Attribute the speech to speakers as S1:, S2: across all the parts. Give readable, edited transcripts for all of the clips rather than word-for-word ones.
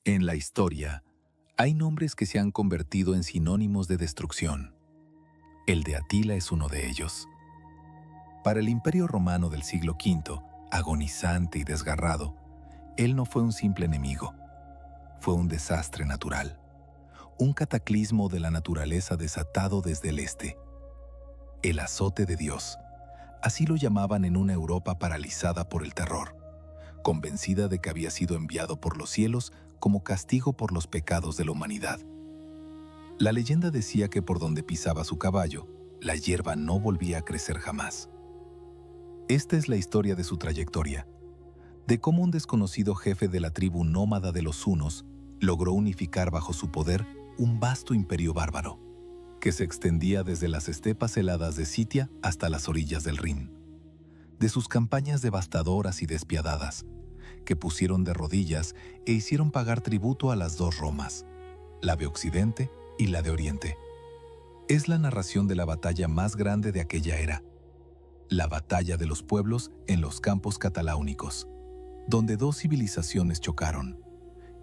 S1: En la historia, hay nombres que se han convertido en sinónimos de destrucción. El de Atila es uno de ellos. Para el Imperio Romano del siglo V, agonizante y desgarrado, él no fue un simple enemigo. Fue un desastre natural, un cataclismo de la naturaleza desatado desde el este. El azote de Dios, así lo llamaban en una Europa paralizada por el terror, convencida de que había sido enviado por los cielos como castigo por los pecados de la humanidad. La leyenda decía que por donde pisaba su caballo, la hierba no volvía a crecer jamás. Esta es la historia de su trayectoria, de cómo un desconocido jefe de la tribu nómada de los hunos logró unificar bajo su poder un vasto imperio bárbaro, que se extendía desde las estepas heladas de Sitia hasta las orillas del Rin. De sus campañas devastadoras y despiadadas, que pusieron de rodillas e hicieron pagar tributo a las dos Romas, la de Occidente y la de Oriente. Es la narración de la batalla más grande de aquella era, la batalla de los pueblos en los campos cataláunicos, donde dos civilizaciones chocaron,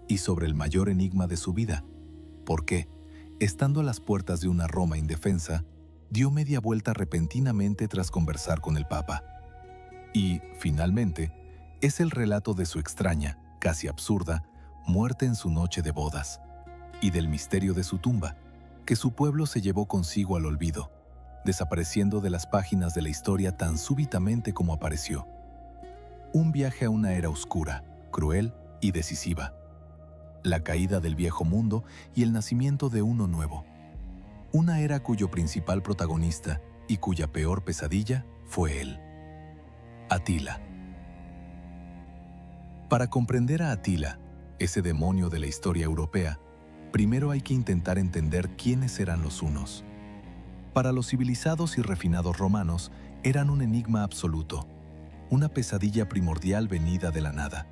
S1: y sobre el mayor enigma de su vida, por qué, estando a las puertas de una Roma indefensa, dio media vuelta repentinamente tras conversar con el Papa. Y, finalmente, es el relato de su extraña, casi absurda, muerte en su noche de bodas, y del misterio de su tumba, que su pueblo se llevó consigo al olvido, desapareciendo de las páginas de la historia tan súbitamente como apareció. Un viaje a una era oscura, cruel y decisiva. La caída del viejo mundo y el nacimiento de uno nuevo. Una era cuyo principal protagonista y cuya peor pesadilla fue él. Atila. Para comprender a Atila, ese demonio de la historia europea, primero hay que intentar entender quiénes eran los hunos. Para los civilizados y refinados romanos, eran un enigma absoluto, una pesadilla primordial venida de la nada.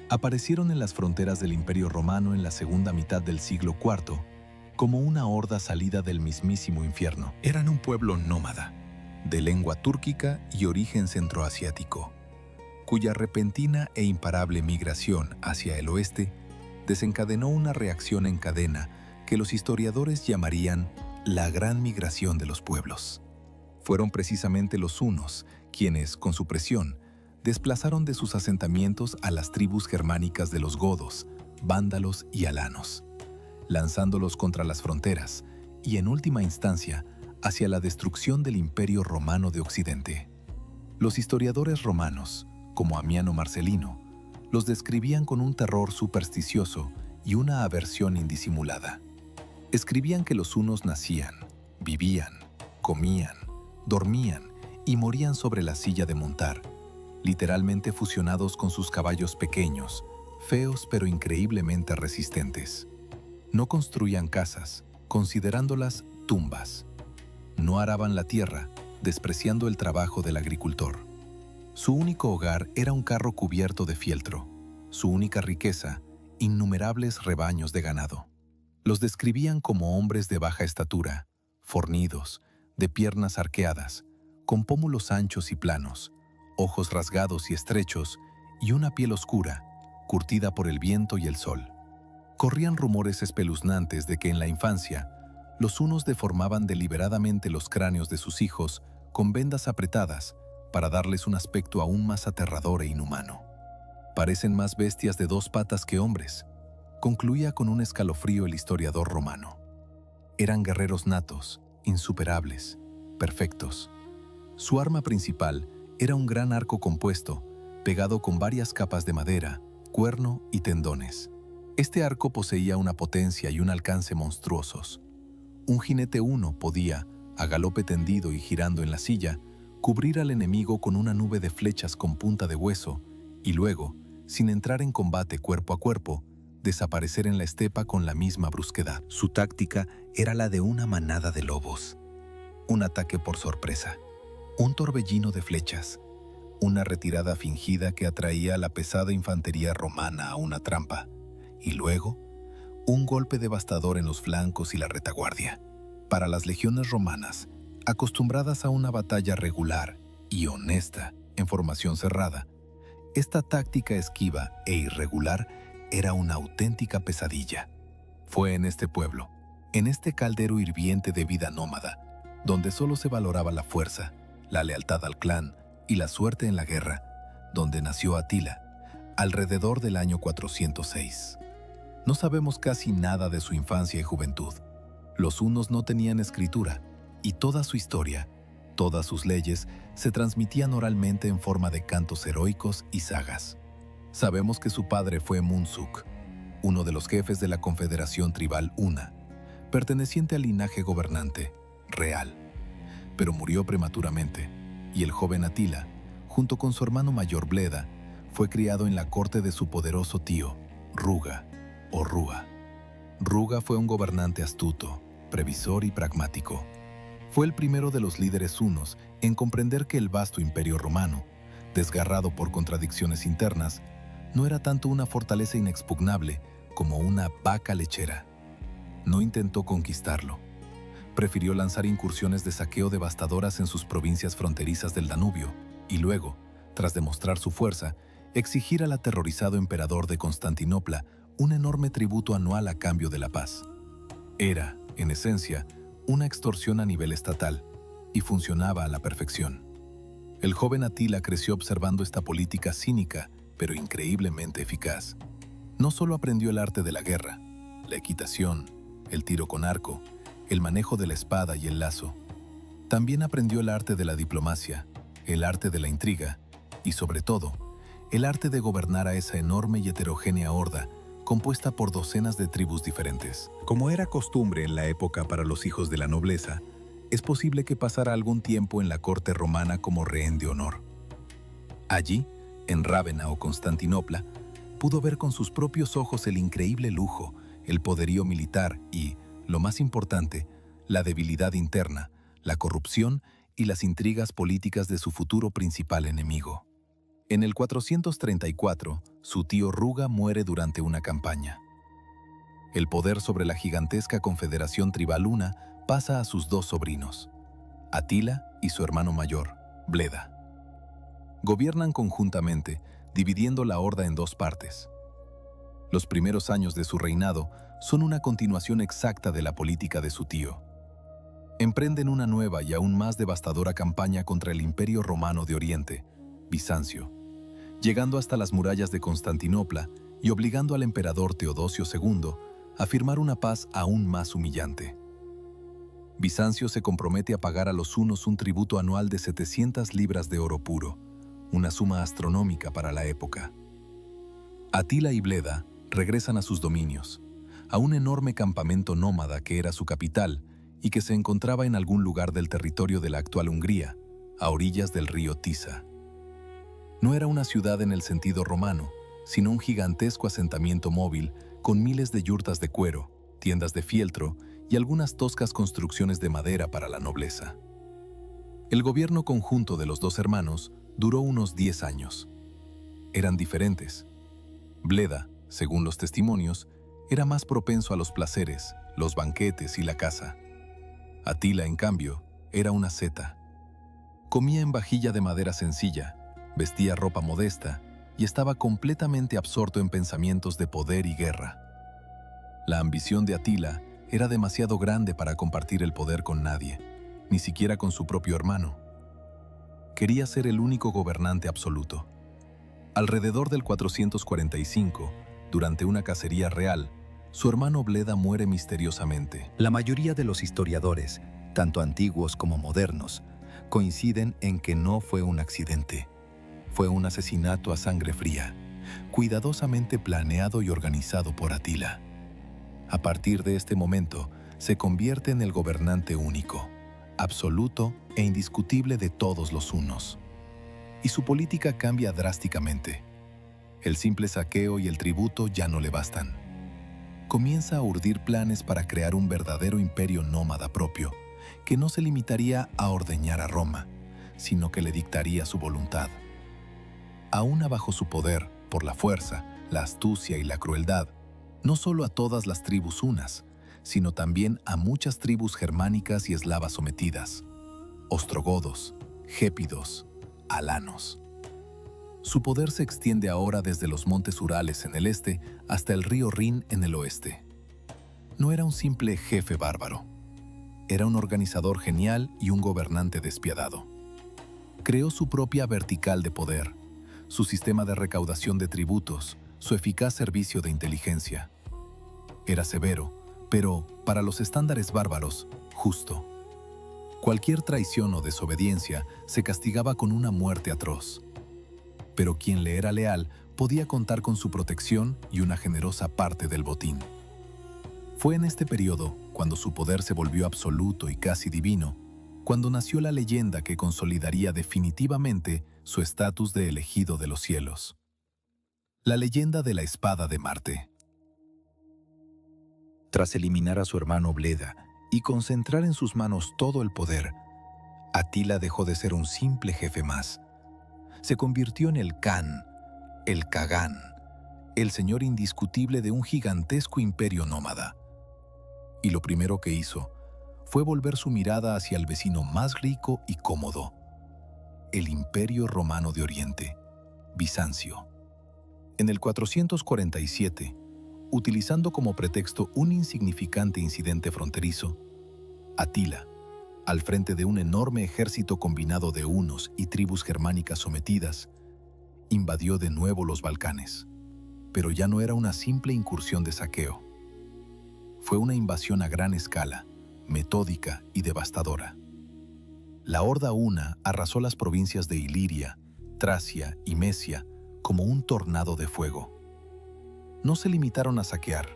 S1: Aparecieron en las fronteras del Imperio Romano en la segunda mitad del siglo IV, como una horda salida del mismísimo infierno. Eran un pueblo nómada, de lengua túrquica y origen centroasiático, cuya repentina e imparable migración hacia el oeste desencadenó una reacción en cadena que los historiadores llamarían la Gran Migración de los Pueblos. Fueron precisamente los hunos quienes, con su presión, desplazaron de sus asentamientos a las tribus germánicas de los godos, vándalos y alanos, lanzándolos contra las fronteras y, en última instancia, hacia la destrucción del Imperio Romano de Occidente. Los historiadores romanos, como Amiano Marcelino, los describían con un terror supersticioso y una aversión indisimulada. Escribían que los hunos nacían, vivían, comían, dormían y morían sobre la silla de montar, literalmente fusionados con sus caballos pequeños, feos pero increíblemente resistentes. No construían casas, considerándolas tumbas. No araban la tierra, despreciando el trabajo del agricultor. Su único hogar era un carro cubierto de fieltro, su única riqueza, innumerables rebaños de ganado. Los describían como hombres de baja estatura, fornidos, de piernas arqueadas, con pómulos anchos y planos, ojos rasgados y estrechos y una piel oscura, curtida por el viento y el sol. Corrían rumores espeluznantes de que en la infancia los hunos deformaban deliberadamente los cráneos de sus hijos con vendas apretadas para darles un aspecto aún más aterrador e inhumano. Parecen más bestias de dos patas que hombres, concluía con un escalofrío el historiador romano. Eran guerreros natos, insuperables, perfectos. Su arma principal era un gran arco compuesto, pegado con varias capas de madera, cuerno y tendones. Este arco poseía una potencia y un alcance monstruosos. Un jinete huno podía, a galope tendido y girando en la silla, cubrir al enemigo con una nube de flechas con punta de hueso y luego, sin entrar en combate cuerpo a cuerpo, desaparecer en la estepa con la misma brusquedad. Su táctica era la de una manada de lobos. Un ataque por sorpresa, un torbellino de flechas, una retirada fingida que atraía a la pesada infantería romana a una trampa, y luego, un golpe devastador en los flancos y la retaguardia. Para las legiones romanas, acostumbradas a una batalla regular y honesta en formación cerrada, esta táctica esquiva e irregular era una auténtica pesadilla. Fue en este pueblo, en este caldero hirviente de vida nómada, donde solo se valoraba la fuerza, la lealtad al clan y la suerte en la guerra, donde nació Atila, alrededor del año 406. No sabemos casi nada de su infancia y juventud. Los hunos no tenían escritura, y toda su historia, todas sus leyes, se transmitían oralmente en forma de cantos heroicos y sagas. Sabemos que su padre fue Munsuk, uno de los jefes de la Confederación Tribal Una, perteneciente al linaje gobernante, real. Pero murió prematuramente, y el joven Atila, junto con su hermano mayor Bleda, fue criado en la corte de su poderoso tío, Ruga, o Rúa. Ruga fue un gobernante astuto, previsor y pragmático. Fue el primero de los líderes hunos en comprender que el vasto imperio romano, desgarrado por contradicciones internas, no era tanto una fortaleza inexpugnable como una vaca lechera. No intentó conquistarlo. Prefirió lanzar incursiones de saqueo devastadoras en sus provincias fronterizas del Danubio y luego, tras demostrar su fuerza, exigir al aterrorizado emperador de Constantinopla un enorme tributo anual a cambio de la paz. Era, en esencia, una extorsión a nivel estatal y funcionaba a la perfección. El joven Atila creció observando esta política cínica, pero increíblemente eficaz. No solo aprendió el arte de la guerra, la equitación, el tiro con arco, el manejo de la espada y el lazo. También aprendió el arte de la diplomacia, el arte de la intriga y, sobre todo, el arte de gobernar a esa enorme y heterogénea horda compuesta por docenas de tribus diferentes. Como era costumbre en la época para los hijos de la nobleza, es posible que pasara algún tiempo en la corte romana como rehén de honor. Allí, en Rávena o Constantinopla, pudo ver con sus propios ojos el increíble lujo, el poderío militar y, lo más importante, la debilidad interna, la corrupción y las intrigas políticas de su futuro principal enemigo. En el 434, su tío Ruga muere durante una campaña. El poder sobre la gigantesca Confederación Tribal Una pasa a sus dos sobrinos, Atila y su hermano mayor, Bleda. Gobiernan conjuntamente, dividiendo la horda en dos partes. Los primeros años de su reinado son una continuación exacta de la política de su tío. Emprenden una nueva y aún más devastadora campaña contra el Imperio Romano de Oriente, Bizancio, llegando hasta las murallas de Constantinopla y obligando al emperador Teodosio II a firmar una paz aún más humillante. Bizancio se compromete a pagar a los hunos un tributo anual de 700 libras de oro puro, una suma astronómica para la época. Atila y Bleda regresan a sus dominios, a un enorme campamento nómada que era su capital y que se encontraba en algún lugar del territorio de la actual Hungría, a orillas del río Tisa. No era una ciudad en el sentido romano, sino un gigantesco asentamiento móvil con miles de yurtas de cuero, tiendas de fieltro y algunas toscas construcciones de madera para la nobleza. El gobierno conjunto de los dos hermanos duró unos 10 años. Eran diferentes. Bleda, según los testimonios, era más propenso a los placeres, los banquetes y la caza. Atila, en cambio, era una asceta. Comía en vajilla de madera sencilla, vestía ropa modesta y estaba completamente absorto en pensamientos de poder y guerra. La ambición de Atila era demasiado grande para compartir el poder con nadie, ni siquiera con su propio hermano. Quería ser el único gobernante absoluto. Alrededor del 445, durante una cacería real, su hermano Bleda muere misteriosamente.
S2: La mayoría de los historiadores, tanto antiguos como modernos, coinciden en que no fue un accidente. Fue un asesinato a sangre fría, cuidadosamente planeado y organizado por Atila. A partir de este momento, se convierte en el gobernante único, absoluto e indiscutible de todos los hunos. Y su política cambia drásticamente. El simple saqueo y el tributo ya no le bastan. Comienza a urdir planes para crear un verdadero imperio nómada propio, que no se limitaría a ordeñar a Roma, sino que le dictaría su voluntad. Aún bajo su poder, por la fuerza, la astucia y la crueldad, no solo a todas las tribus hunas, sino también a muchas tribus germánicas y eslavas sometidas, ostrogodos, gépidos, alanos.
S1: Su poder se extiende ahora desde los montes Urales en el este hasta el río Rin en el oeste. No era un simple jefe bárbaro. Era un organizador genial y un gobernante despiadado. Creó su propia vertical de poder, su sistema de recaudación de tributos, su eficaz servicio de inteligencia. Era severo, pero, para los estándares bárbaros, justo. Cualquier traición o desobediencia se castigaba con una muerte atroz. Pero quien le era leal podía contar con su protección y una generosa parte del botín. Fue en este periodo, cuando su poder se volvió absoluto y casi divino, cuando nació la leyenda que consolidaría definitivamente su estatus de elegido de los cielos. La leyenda de la espada de Marte.
S2: Tras eliminar a su hermano Bleda y concentrar en sus manos todo el poder, Atila dejó de ser un simple jefe más. Se convirtió en el Khan, el Kagán, el señor indiscutible de un gigantesco imperio nómada. Y lo primero que hizo fue volver su mirada hacia el vecino más rico y cómodo, el Imperio Romano de Oriente, Bizancio. En el 447, utilizando como pretexto un insignificante incidente fronterizo, Atila, al frente de un enorme ejército combinado de hunos y tribus germánicas sometidas, invadió de nuevo los Balcanes. Pero ya no era una simple incursión de saqueo. Fue una invasión a gran escala, metódica y devastadora. La horda huna arrasó las provincias de Iliria, Tracia y Mesia como un tornado de fuego. No se limitaron a saquear,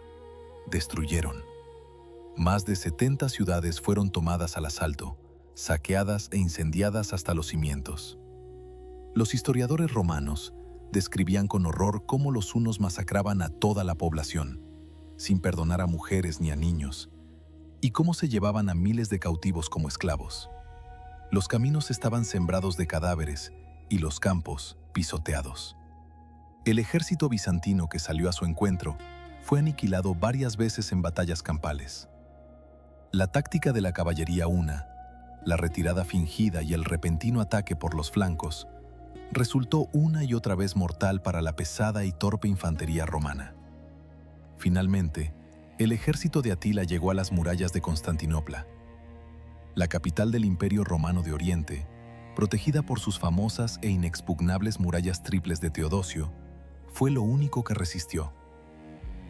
S2: destruyeron. Más de 70 ciudades fueron tomadas al asalto, saqueadas e incendiadas hasta los cimientos. Los historiadores romanos describían con horror cómo los hunos masacraban a toda la población, sin perdonar a mujeres ni a niños, y cómo se llevaban a miles de cautivos como esclavos. Los caminos estaban sembrados de cadáveres y los campos pisoteados. El ejército bizantino que salió a su encuentro fue aniquilado varias veces en batallas campales. La táctica de la caballería huna, la retirada fingida y el repentino ataque por los flancos, resultó una y otra vez mortal para la pesada y torpe infantería romana. Finalmente, el ejército de Atila llegó a las murallas de Constantinopla, la capital del Imperio Romano de Oriente, protegida por sus famosas e inexpugnables murallas triples de Teodosio. Fue lo único que resistió.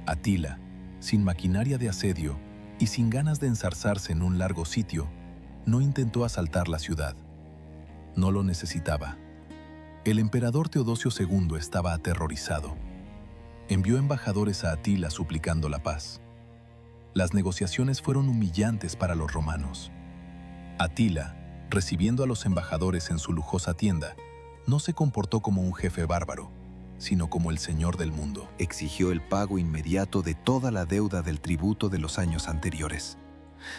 S2: Atila, sin maquinaria de asedio y sin ganas de enzarzarse en un largo sitio, no intentó asaltar la ciudad. No lo necesitaba. El emperador Teodosio II estaba aterrorizado. Envió embajadores a Atila suplicando la paz. Las negociaciones fueron humillantes para los romanos. Atila, recibiendo a los embajadores en su lujosa tienda, no se comportó como un jefe bárbaro, sino como el señor del mundo. Exigió el pago inmediato de toda la deuda del tributo de los años anteriores,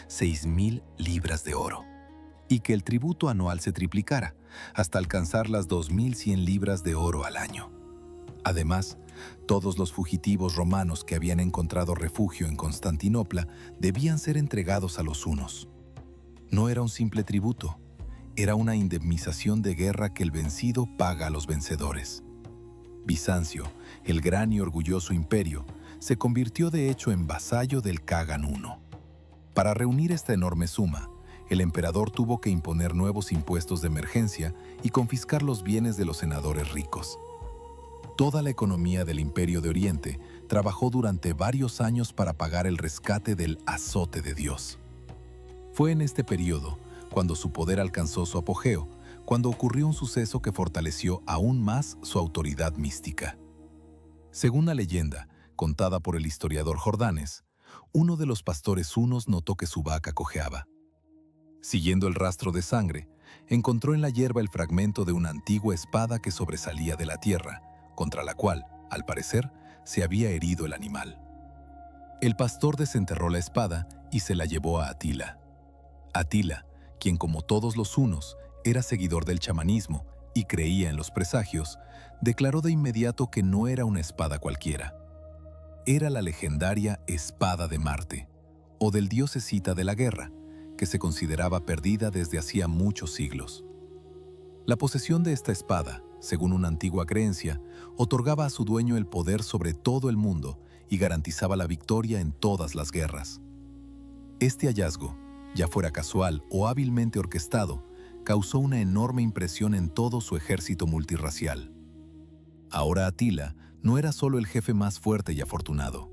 S2: 6.000 libras de oro, y que el tributo anual se triplicara, hasta alcanzar las 2.100 libras de oro al año. Además, todos los fugitivos romanos que habían encontrado refugio en Constantinopla debían ser entregados a los hunos. No era un simple tributo, era una indemnización de guerra que el vencido paga a los vencedores. Bizancio, el gran y orgulloso imperio, se convirtió de hecho en vasallo del Kagán huno. Para reunir esta enorme suma, el emperador tuvo que imponer nuevos impuestos de emergencia y confiscar los bienes de los senadores ricos. Toda la economía del Imperio de Oriente trabajó durante varios años para pagar el rescate del azote de Dios. Fue en este periodo, cuando su poder alcanzó su apogeo, cuando ocurrió un suceso que fortaleció aún más su autoridad mística. Según la leyenda, contada por el historiador Jordanes, uno de los pastores hunos notó que su vaca cojeaba. Siguiendo el rastro de sangre, encontró en la hierba el fragmento de una antigua espada que sobresalía de la tierra, contra la cual, al parecer, se había herido el animal. El pastor desenterró la espada y se la llevó a Atila. Atila, quien como todos los hunos, era seguidor del chamanismo y creía en los presagios, declaró de inmediato que no era una espada cualquiera. Era la legendaria espada de Marte, o del dios escita de la guerra, que se consideraba perdida desde hacía muchos siglos. La posesión de esta espada,
S1: según una antigua creencia, otorgaba a su dueño el poder sobre todo el mundo y garantizaba la victoria en todas las guerras. Este hallazgo, ya fuera casual o hábilmente orquestado, causó una enorme impresión en todo su ejército multirracial. Ahora Atila no era solo el jefe más fuerte y afortunado.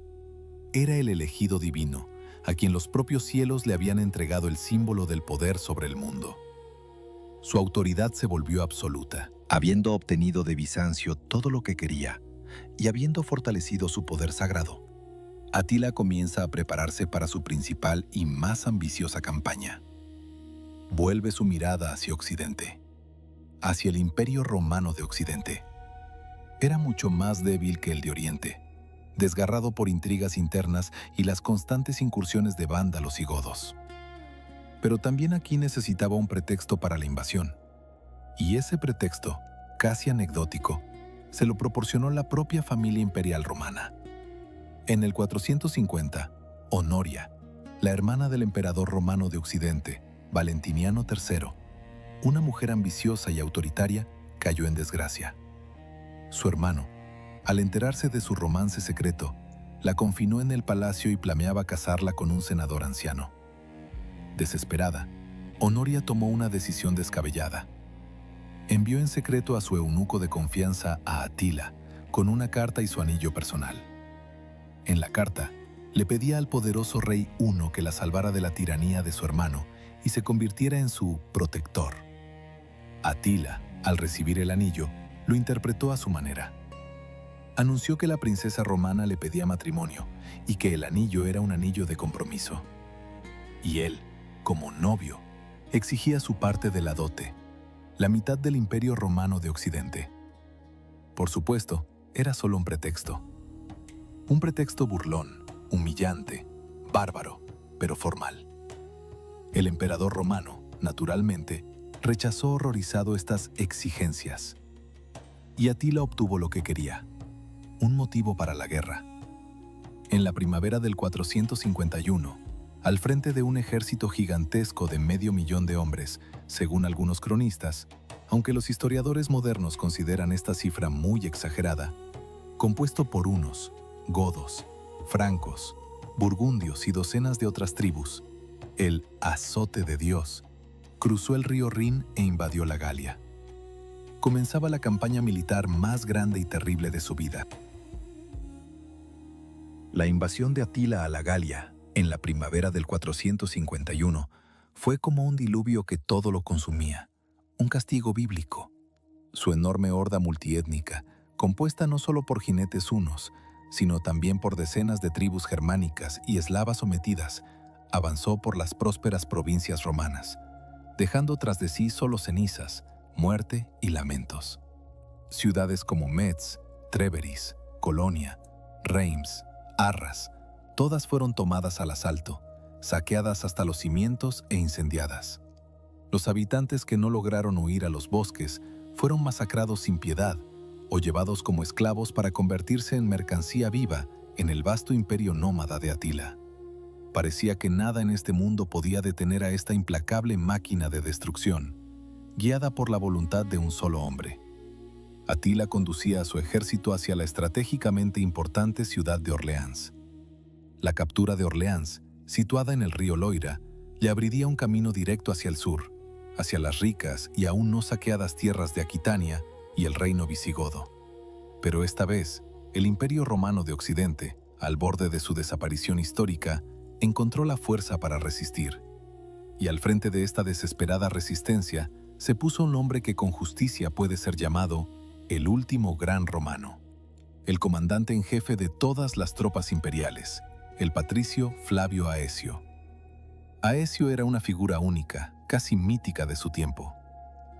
S1: Era el elegido divino, a quien los propios cielos le habían entregado el símbolo del poder sobre el mundo. Su autoridad se volvió absoluta. Habiendo obtenido de Bizancio todo lo que quería y habiendo fortalecido su poder sagrado, Atila comienza a prepararse para su principal y más ambiciosa campaña. Vuelve su mirada hacia Occidente, hacia el Imperio Romano de Occidente. Era mucho más débil que el de Oriente, desgarrado por intrigas internas y las constantes incursiones de vándalos y godos. Pero también aquí necesitaba un pretexto para la invasión. Y ese pretexto, casi anecdótico, se lo proporcionó la propia familia imperial romana. En el 450, Honoria, la hermana del emperador romano de Occidente, Valentiniano III, una mujer ambiciosa y autoritaria, cayó en desgracia. Su hermano, al enterarse de su romance secreto, la confinó en el palacio y planeaba casarla con un senador anciano. Desesperada, Honoria tomó una decisión descabellada. Envió en secreto a su eunuco de confianza a Atila con una carta y su anillo personal. En la carta, le pedía al poderoso rey Huno que la salvara de la tiranía de su hermano y se convirtiera en su protector. Atila, al recibir el anillo, lo interpretó a su manera. Anunció que la princesa romana le pedía matrimonio y que el anillo era un anillo de compromiso. Y él, como novio, exigía su parte de la dote, la mitad del Imperio Romano de Occidente. Por supuesto, era solo un pretexto. Un pretexto burlón, humillante, bárbaro, pero formal. El emperador romano, naturalmente, rechazó horrorizado estas exigencias. Y Atila obtuvo lo que quería, un motivo para la guerra. En la primavera del 451, al frente de un ejército gigantesco de 500.000 de hombres, según algunos cronistas, aunque los historiadores modernos consideran esta cifra muy exagerada, compuesto por hunos, godos, francos, burgundios y docenas de otras tribus, el azote de Dios cruzó el río Rin e invadió la Galia. Comenzaba la campaña militar más grande y terrible de su vida. La invasión de Atila a la Galia, en la primavera del 451, fue como un diluvio que todo lo consumía, un castigo bíblico. Su enorme horda multiétnica, compuesta no solo por jinetes hunos, sino también por decenas de tribus germánicas y eslavas sometidas, avanzó por las prósperas provincias romanas, dejando tras de sí solo cenizas, muerte y lamentos. Ciudades como Metz, Treveris, Colonia, Reims, Arras, todas fueron tomadas al asalto, saqueadas hasta los cimientos e incendiadas. Los habitantes que no lograron huir a los bosques fueron masacrados sin piedad o llevados como esclavos para convertirse en mercancía viva en el vasto imperio nómada de Atila. Parecía que nada en este mundo podía detener a esta implacable máquina de destrucción, guiada por la voluntad de un solo hombre. Atila conducía a su ejército hacia la estratégicamente importante ciudad de Orleans. La captura de Orleans, situada en el río Loira, le abriría un camino directo hacia el sur, hacia las ricas y aún no saqueadas tierras de Aquitania y el reino visigodo. Pero esta vez, el Imperio Romano de Occidente, al borde de su desaparición histórica, encontró la fuerza para resistir. Y al frente de esta desesperada resistencia, se puso un hombre que con justicia puede ser llamado el último gran romano, el comandante en jefe de todas las tropas imperiales, el patricio Flavio Aecio. Aecio era una figura única, casi mítica de su tiempo.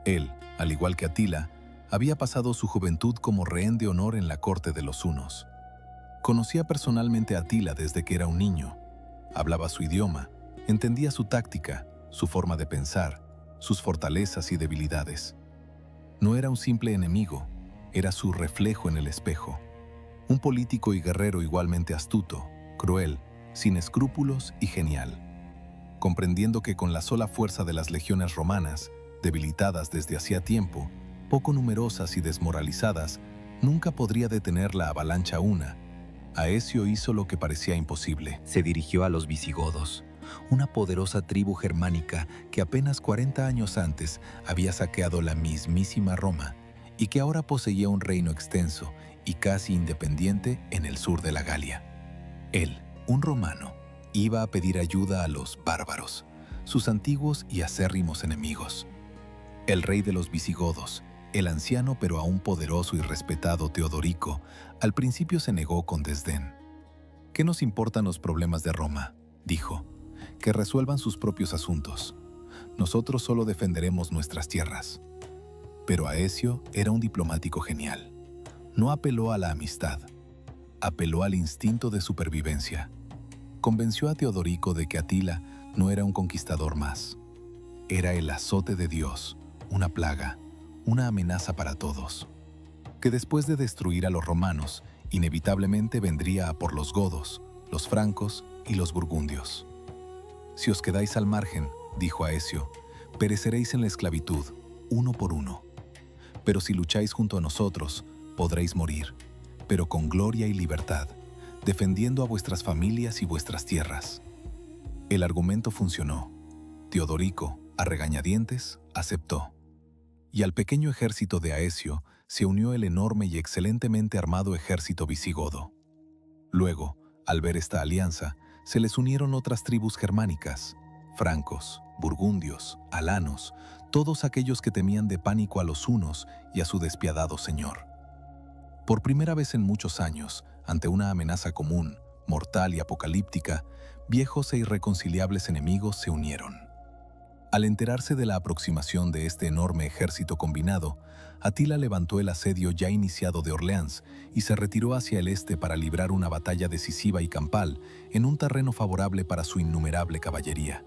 S1: Él, al igual que Atila, había pasado su juventud como rehén de honor en la corte de los hunos. Conocía personalmente a Atila desde que era un niño. Hablaba su idioma, entendía su táctica, su forma de pensar, sus fortalezas y debilidades. No era un simple enemigo, era su reflejo en el espejo. Un político y guerrero igualmente astuto, cruel, sin escrúpulos y genial. Comprendiendo que con la sola fuerza de las legiones romanas, debilitadas desde hacía tiempo, poco numerosas y desmoralizadas, nunca podría detener la avalancha una, Aecio hizo lo que parecía imposible.
S2: Se dirigió a los visigodos, una poderosa tribu germánica que apenas 40 años antes había saqueado la mismísima Roma y que ahora poseía un reino extenso y casi independiente en el sur de la Galia. Él, un romano, iba a pedir ayuda a los bárbaros, sus antiguos y acérrimos enemigos. El rey de los visigodos, el anciano pero aún poderoso y respetado Teodorico, al principio se negó con desdén. «¿Qué nos importan los problemas de Roma?», dijo. «Que resuelvan sus propios asuntos. Nosotros solo defenderemos nuestras tierras». Pero Aecio era un diplomático genial. No apeló a la amistad, apeló al instinto de supervivencia. Convenció a Teodorico de que Atila no era un conquistador más. Era el azote de Dios, una plaga, una amenaza para todos, que después de destruir a los romanos, inevitablemente vendría a por los godos, los francos y los burgundios. «Si os quedáis al margen», dijo Aecio, «pereceréis en la esclavitud, uno por uno. Pero si lucháis junto a nosotros, podréis morir, pero con gloria y libertad, defendiendo a vuestras familias y vuestras tierras». El argumento funcionó. Teodorico, a regañadientes, aceptó. Y al pequeño ejército de Aecio se unió el enorme y excelentemente armado ejército visigodo. Luego, al ver esta alianza, se les unieron otras tribus germánicas, francos, burgundios, alanos, todos aquellos que temían de pánico a los hunos y a su despiadado señor. Por primera vez en muchos años, ante una amenaza común, mortal y apocalíptica, viejos e irreconciliables enemigos se unieron. Al enterarse de la aproximación de este enorme ejército combinado, Atila levantó el asedio ya iniciado de Orleans y se retiró hacia el este para librar una batalla decisiva y campal en un terreno favorable para su innumerable caballería.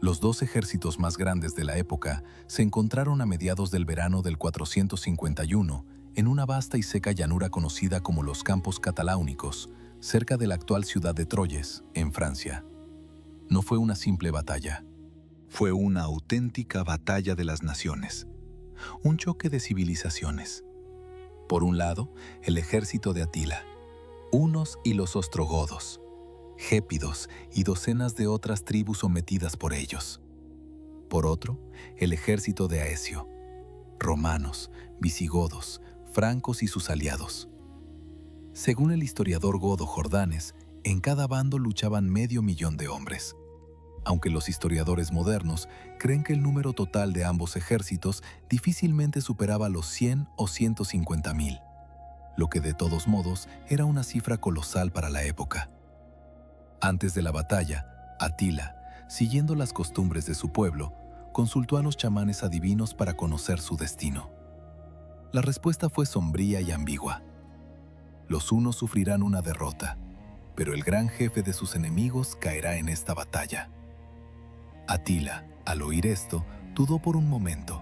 S2: Los dos ejércitos más grandes de la época se encontraron a mediados del verano del 451 en una vasta y seca llanura conocida como los Campos Cataláunicos, cerca de la actual ciudad de Troyes, en Francia. No fue una simple batalla. Fue una auténtica batalla de las naciones, un choque de civilizaciones. Por un lado, el ejército de Atila, hunos y los ostrogodos, gépidos y docenas de otras tribus sometidas por ellos. Por otro, el ejército de Aecio, romanos, visigodos, francos y sus aliados. Según el historiador godo Jordanes, en cada bando luchaban 500.000 de hombres. Aunque los historiadores modernos creen que el número total de ambos ejércitos difícilmente superaba los 100 o 150.000, lo que de todos modos era una cifra colosal para la época. Antes de la batalla, Atila, siguiendo las costumbres de su pueblo, consultó a los chamanes adivinos para conocer su destino. La respuesta fue sombría y ambigua. Los hunos sufrirán una derrota, pero el gran jefe de sus enemigos caerá en esta batalla. Atila, al oír esto, dudó por un momento,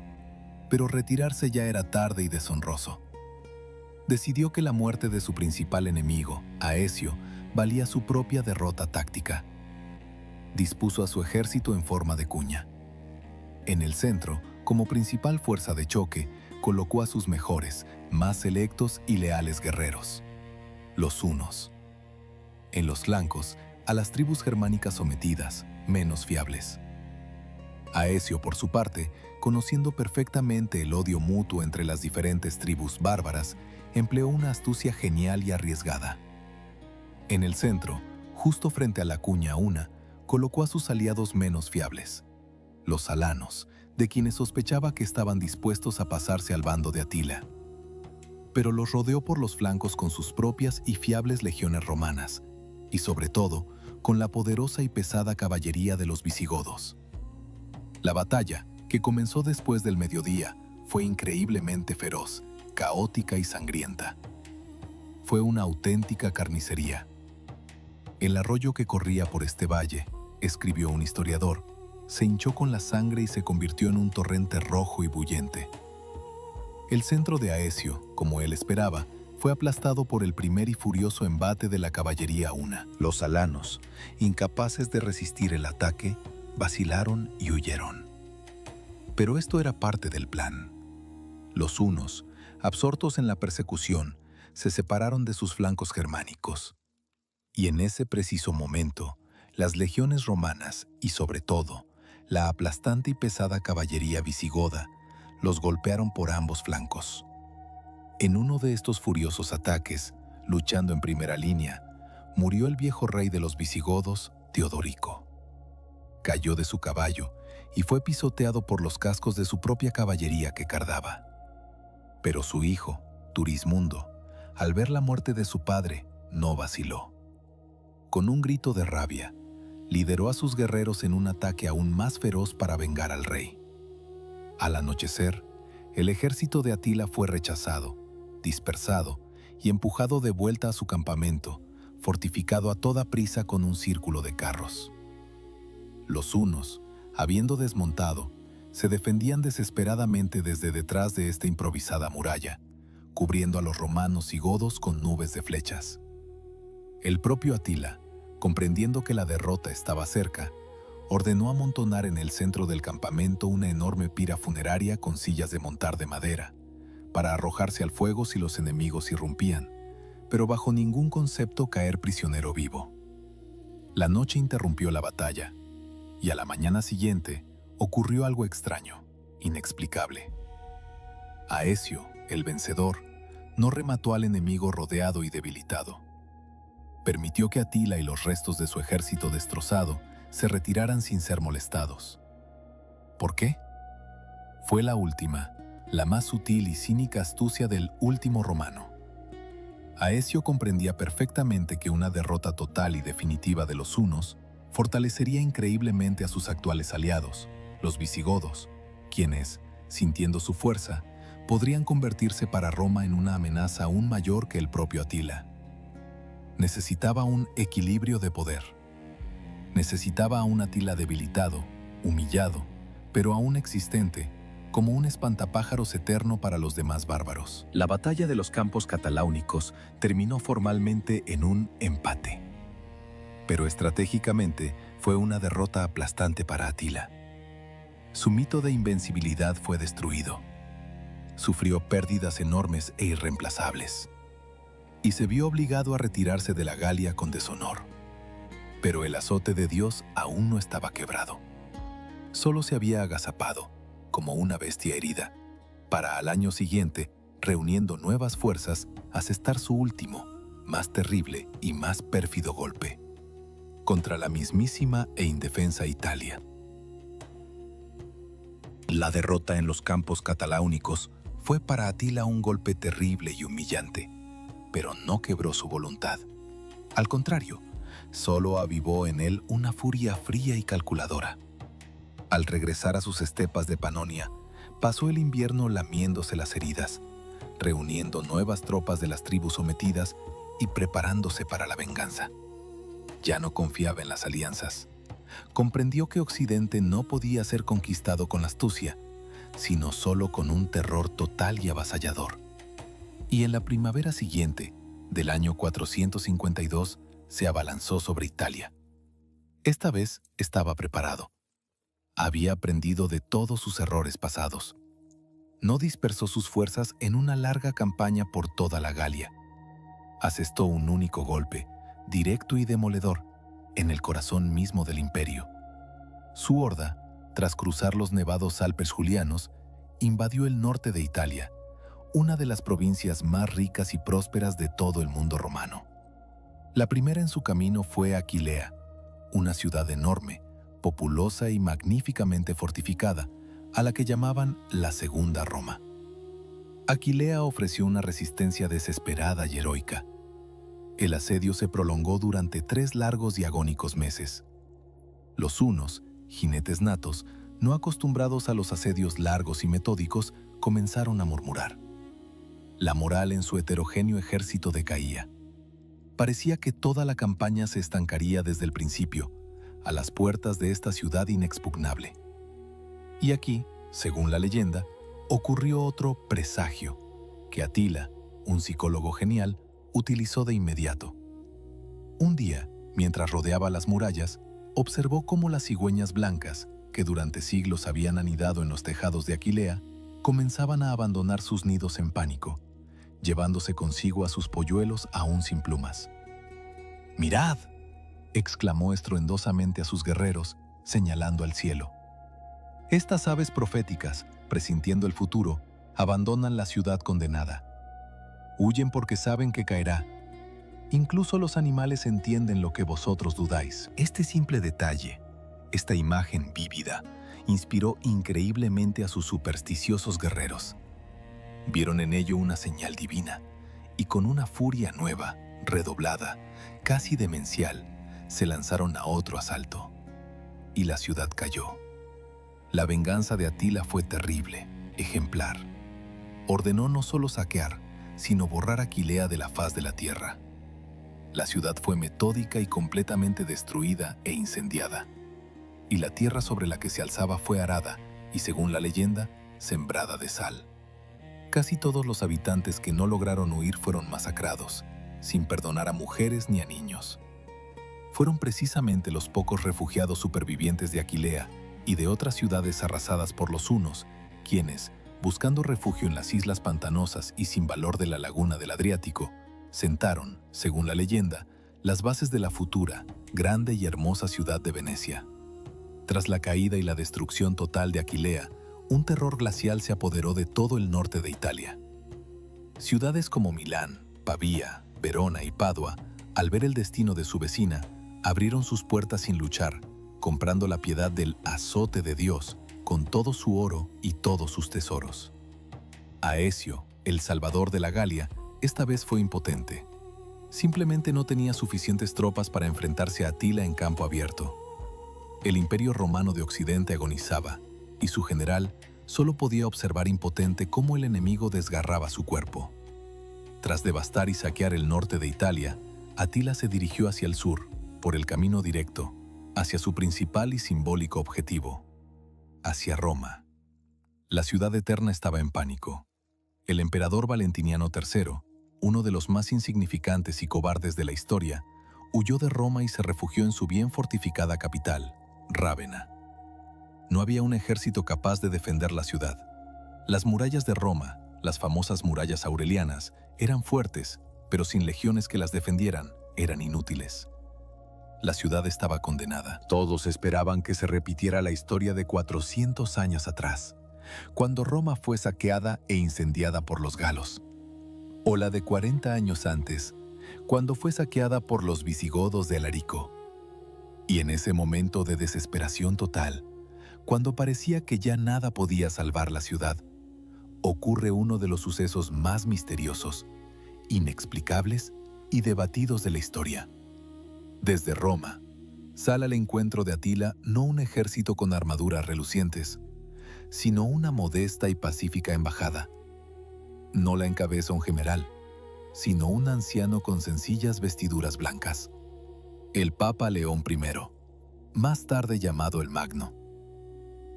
S2: pero retirarse ya era tarde y deshonroso. Decidió que la muerte de su principal enemigo, Aecio, valía su propia derrota táctica. Dispuso a su ejército en forma de cuña. En el centro, como principal fuerza de choque, colocó a sus mejores, más selectos y leales guerreros, los hunos. En los flancos, a las tribus germánicas sometidas, menos fiables. Aecio, por su parte, conociendo perfectamente el odio mutuo entre las diferentes tribus bárbaras, empleó una astucia genial y arriesgada. En el centro, justo frente a la cuña una, colocó a sus aliados menos fiables, los alanos, de quienes sospechaba que estaban dispuestos a pasarse al bando de Atila. Pero los rodeó por los flancos con sus propias y fiables legiones romanas, y sobre todo, con la poderosa y pesada caballería de los visigodos. La batalla, que comenzó después del mediodía, fue increíblemente feroz, caótica y sangrienta. Fue una auténtica carnicería. El arroyo que corría por este valle, escribió un historiador, se hinchó con la sangre y se convirtió en un torrente rojo y bullente. El centro de Aecio, como él esperaba, fue aplastado por el primer y furioso embate de la caballería una. Los alanos, incapaces de resistir el ataque, vacilaron y huyeron. Pero esto era parte del plan.
S1: Los hunos, absortos en la persecución, se separaron de sus flancos germánicos. Y en ese preciso momento, las legiones romanas y, sobre todo, la aplastante y pesada caballería visigoda los golpearon por ambos flancos. En uno de estos furiosos ataques, luchando en primera línea, murió el viejo rey de los visigodos, Teodorico. Cayó de su caballo y fue pisoteado por los cascos de su propia caballería que cardaba. Pero su hijo, Turismundo, al ver la muerte de su padre, no vaciló. Con un grito de rabia, lideró a sus guerreros en un ataque aún más feroz para vengar al rey. Al anochecer, el ejército de Atila fue rechazado, dispersado y empujado de vuelta a su campamento, fortificado a toda prisa con un círculo de carros. Los hunos, habiendo desmontado, se defendían desesperadamente desde detrás de esta improvisada muralla, cubriendo a los romanos y godos con nubes de flechas. El propio Atila, comprendiendo que la derrota estaba cerca, ordenó amontonar en el centro del campamento una enorme pira funeraria con sillas de montar de madera, para arrojarse al fuego si los enemigos irrumpían, pero bajo ningún concepto caer prisionero vivo. La noche interrumpió la batalla, y a la mañana siguiente ocurrió algo extraño, inexplicable. Aecio, el vencedor, no remató al enemigo rodeado y debilitado. Permitió que Atila y los restos de su ejército destrozado se retiraran sin ser molestados. ¿Por qué? Fue la última, la más sutil y cínica astucia del último romano. Aecio comprendía perfectamente que una derrota total y definitiva de los hunos fortalecería increíblemente a sus actuales aliados, los visigodos, quienes, sintiendo su fuerza, podrían convertirse para Roma en una amenaza aún mayor que el propio Atila. Necesitaba un equilibrio de poder. Necesitaba a un Atila debilitado, humillado, pero aún existente, como un espantapájaros eterno para los demás bárbaros. La batalla de los campos cataláunicos terminó formalmente en un empate. Pero estratégicamente fue una derrota aplastante para Atila. Su mito de invencibilidad fue destruido. Sufrió pérdidas enormes e irreemplazables. Y se vio obligado a retirarse de la Galia con deshonor. Pero el azote de Dios aún no estaba quebrado. Solo se había agazapado, como una bestia herida, para al año siguiente, reuniendo nuevas fuerzas, asestar su último, más terrible y más pérfido golpe, contra la mismísima e indefensa Italia. La derrota en los campos cataláunicos fue para Atila un golpe terrible y humillante, pero no quebró su voluntad. Al contrario, solo avivó en él una furia fría y calculadora. Al regresar a sus estepas de Panonia, pasó el invierno lamiéndose las heridas, reuniendo nuevas tropas de las tribus sometidas y preparándose para la venganza. Ya no confiaba en las alianzas. Comprendió que Occidente no podía ser conquistado con astucia, sino solo con un terror total y avasallador. Y en la primavera siguiente, del año 452, se abalanzó sobre Italia. Esta vez estaba preparado. Había aprendido de todos sus errores pasados. No dispersó sus fuerzas en una larga campaña por toda la Galia. Asestó un único golpe, directo y demoledor, en el corazón mismo del imperio. Su horda, tras cruzar los nevados Alpes julianos, invadió el norte de Italia, una de las provincias más ricas y prósperas de todo el mundo romano. La primera en su camino fue Aquilea, una ciudad enorme, populosa y magníficamente fortificada, a la que llamaban la Segunda Roma. Aquilea ofreció una resistencia desesperada y heroica. El asedio se prolongó durante 3 largos y agónicos meses. Los hunos, jinetes natos, no acostumbrados a los asedios largos y metódicos, comenzaron a murmurar. La moral en su heterogéneo ejército decaía. Parecía que toda la campaña se estancaría desde el principio, a las puertas de esta ciudad inexpugnable. Y aquí, según la leyenda, ocurrió otro presagio, que Atila, un psicólogo genial, utilizó de inmediato. Un día, mientras rodeaba las murallas, observó cómo las cigüeñas blancas, que durante siglos habían anidado en los tejados de Aquilea, comenzaban a abandonar sus nidos en pánico, llevándose consigo a sus polluelos aún sin plumas. «¡Mirad!», exclamó estruendosamente a sus guerreros, señalando al cielo. Estas aves proféticas, presintiendo el futuro, abandonan la ciudad condenada. Huyen porque saben que caerá. Incluso los animales entienden lo que vosotros dudáis. Este simple detalle, esta imagen vívida, inspiró increíblemente a sus supersticiosos guerreros. Vieron en ello una señal divina, y con una furia nueva, redoblada, casi demencial, se lanzaron a otro asalto. Y la ciudad cayó. La venganza de Atila fue terrible, ejemplar. Ordenó no solo saquear, sino borrar Aquilea de la faz de la tierra. La ciudad fue metódica y completamente destruida e incendiada. Y la tierra sobre la que se alzaba fue arada y, según la leyenda, sembrada de sal. Casi todos los habitantes que no lograron huir fueron masacrados, sin perdonar a mujeres ni a niños. Fueron precisamente los pocos refugiados supervivientes de Aquilea y de otras ciudades arrasadas por los hunos, quienes, buscando refugio en las islas pantanosas y sin valor de la laguna del Adriático, sentaron, según la leyenda, las bases de la futura, grande y hermosa ciudad de Venecia. Tras la caída y la destrucción total de Aquilea, un terror glacial se apoderó de todo el norte de Italia. Ciudades como Milán, Pavía, Verona y Padua, al ver el destino de su vecina, abrieron sus puertas sin luchar, comprando la piedad del azote de Dios con todo su oro y todos sus tesoros. Aecio, el salvador de la Galia, esta vez fue impotente. Simplemente no tenía suficientes tropas para enfrentarse a Atila en campo abierto. El Imperio Romano de Occidente agonizaba, y su general solo podía observar impotente cómo el enemigo desgarraba su cuerpo. Tras devastar y saquear el norte de Italia, Atila se dirigió hacia el sur, por el camino directo, hacia su principal y simbólico objetivo, hacia Roma. La ciudad eterna estaba en pánico. El emperador Valentiniano III, uno de los más insignificantes y cobardes de la historia, huyó de Roma y se refugió en su bien fortificada capital, Rávena. No había un ejército capaz de defender la ciudad. Las murallas de Roma, las famosas murallas aurelianas, eran fuertes, pero sin legiones que las defendieran, eran inútiles. La ciudad estaba condenada. Todos esperaban que se repitiera la historia de 400 años atrás, cuando Roma fue saqueada e incendiada por los galos. O la de 40 años antes, cuando fue saqueada por los visigodos de Alarico. Y en ese momento de desesperación total, cuando parecía que ya nada podía salvar la ciudad, ocurre uno de los sucesos más misteriosos, inexplicables y debatidos de la historia. Desde Roma, sale al encuentro de Atila no un ejército con armaduras relucientes, sino una modesta y pacífica embajada. No la encabeza un general, sino un anciano con sencillas vestiduras blancas. El Papa León I, más tarde llamado el Magno.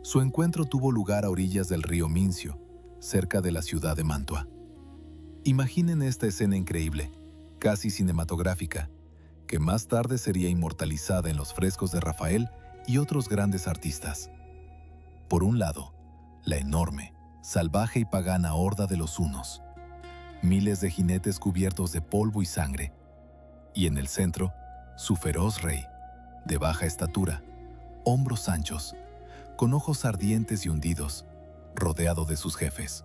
S1: Su encuentro tuvo lugar a orillas del río Mincio, cerca de la ciudad de Mantua. Imaginen esta escena increíble, casi cinematográfica, que más tarde sería inmortalizada en los frescos de Rafael y otros grandes artistas. Por un lado, la enorme, salvaje y pagana horda de los hunos, miles de jinetes cubiertos de polvo y sangre, y en el centro, su feroz rey, de baja estatura, hombros anchos, con ojos ardientes y hundidos, rodeado de sus jefes.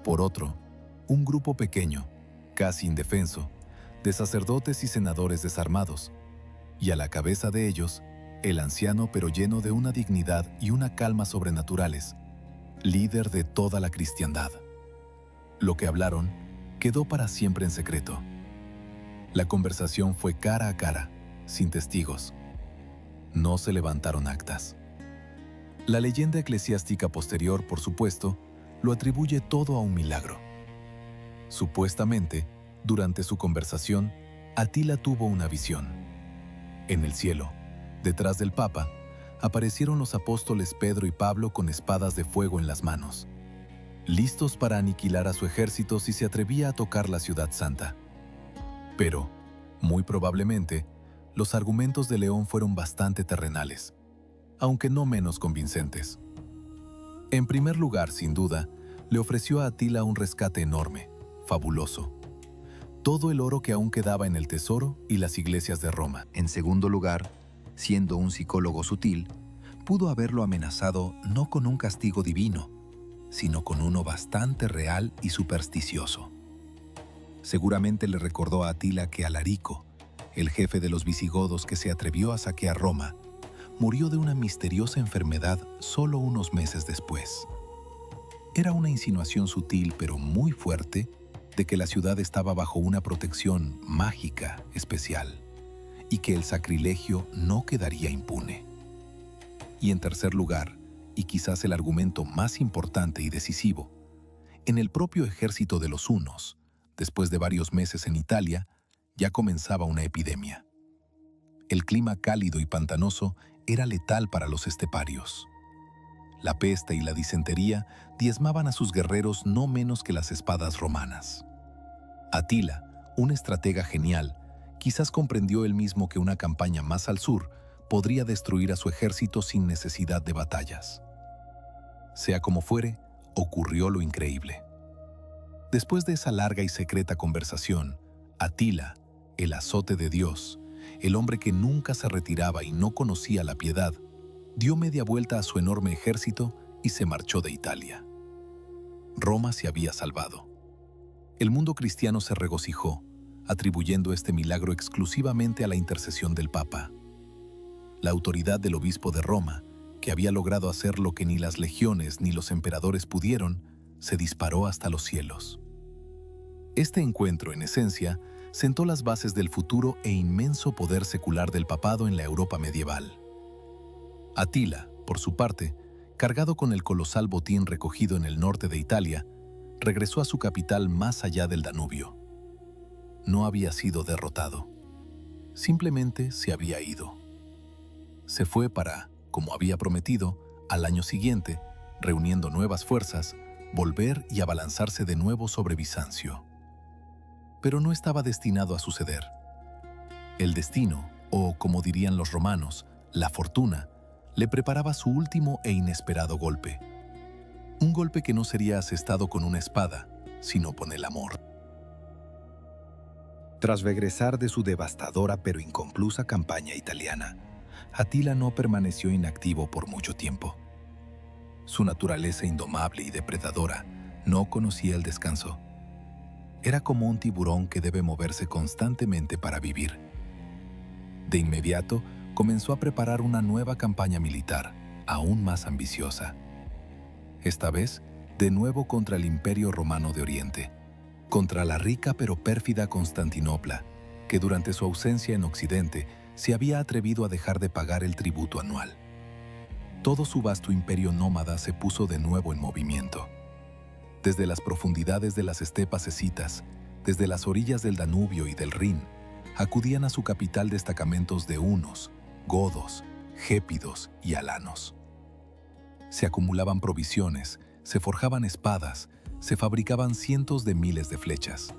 S1: Por otro, un grupo pequeño, casi indefenso, de sacerdotes y senadores desarmados, y a la cabeza de ellos, el anciano pero lleno de una dignidad y una calma sobrenaturales, líder de toda la cristiandad. Lo que hablaron quedó para siempre en secreto. La conversación fue cara a cara, sin testigos. No se levantaron actas. La leyenda eclesiástica posterior, por supuesto, lo atribuye todo a un milagro. Supuestamente, durante su conversación, Atila tuvo una visión. En el cielo, detrás del Papa, aparecieron los apóstoles Pedro y Pablo con espadas de fuego en las manos, listos para aniquilar a su ejército si se atrevía a tocar la ciudad santa. Pero, muy probablemente, los argumentos de León fueron bastante terrenales, aunque no menos convincentes. En primer lugar, sin duda, le ofreció a Atila un rescate enorme, fabuloso. Todo el oro que aún quedaba en el tesoro y las iglesias de Roma.
S2: En segundo lugar, siendo un psicólogo sutil, pudo haberlo amenazado no con un castigo divino, sino con uno bastante real y supersticioso. Seguramente le recordó a Atila que Alarico, el jefe de los visigodos que se atrevió a saquear Roma, murió de una misteriosa enfermedad solo unos meses después. Era una insinuación sutil pero muy fuerte de que la ciudad estaba bajo una protección mágica especial y que el sacrilegio no quedaría impune. Y en tercer lugar, y quizás el argumento más importante y decisivo, en el propio ejército de los hunos, después de varios meses en Italia, ya comenzaba una epidemia. El clima cálido y pantanoso era letal para los esteparios. La peste y la disentería diezmaban a sus guerreros no menos que las espadas romanas. Atila, un estratega genial, quizás comprendió él mismo que una campaña más al sur podría destruir a su ejército sin necesidad de batallas. Sea como fuere, ocurrió lo increíble. Después de esa larga y secreta conversación, Atila, el azote de Dios, el hombre que nunca se retiraba y no conocía la piedad, dio media vuelta a su enorme ejército y se marchó de Italia. Roma se había salvado. El mundo cristiano se regocijó, atribuyendo este milagro exclusivamente a la intercesión del Papa. La autoridad del obispo de Roma, que había logrado hacer lo que ni las legiones ni los emperadores pudieron, se disparó hasta los cielos. Este encuentro, en esencia, sentó las bases del futuro e inmenso poder secular del papado en la Europa medieval. Atila, por su parte, cargado con el colosal botín recogido en el norte de Italia, regresó a su capital más allá del Danubio. No había sido derrotado. Simplemente se había ido. Se fue para, como había prometido, al año siguiente, reuniendo nuevas fuerzas, volver y abalanzarse de nuevo sobre Bizancio. Pero no estaba destinado a suceder. El destino, o como dirían los romanos, la fortuna, le preparaba su último e inesperado golpe. Un golpe que no sería asestado con una espada, sino con el amor. Tras regresar de su devastadora pero inconclusa campaña italiana, Atila no permaneció inactivo por mucho tiempo. Su naturaleza indomable y depredadora no conocía el descanso. Era como un tiburón que debe moverse constantemente para vivir. De inmediato, comenzó a preparar una nueva campaña militar, aún más ambiciosa. Esta vez, de nuevo contra el Imperio Romano de Oriente, contra la rica pero pérfida Constantinopla, que durante su ausencia en Occidente se había atrevido a dejar de pagar el tributo anual. Todo su vasto imperio nómada se puso de nuevo en movimiento. Desde las profundidades de las estepas escitas, desde las orillas del Danubio y del Rin, acudían a su capital destacamentos de hunos, godos, gépidos y alanos. Se acumulaban provisiones, se forjaban espadas, se fabricaban cientos de miles de flechas.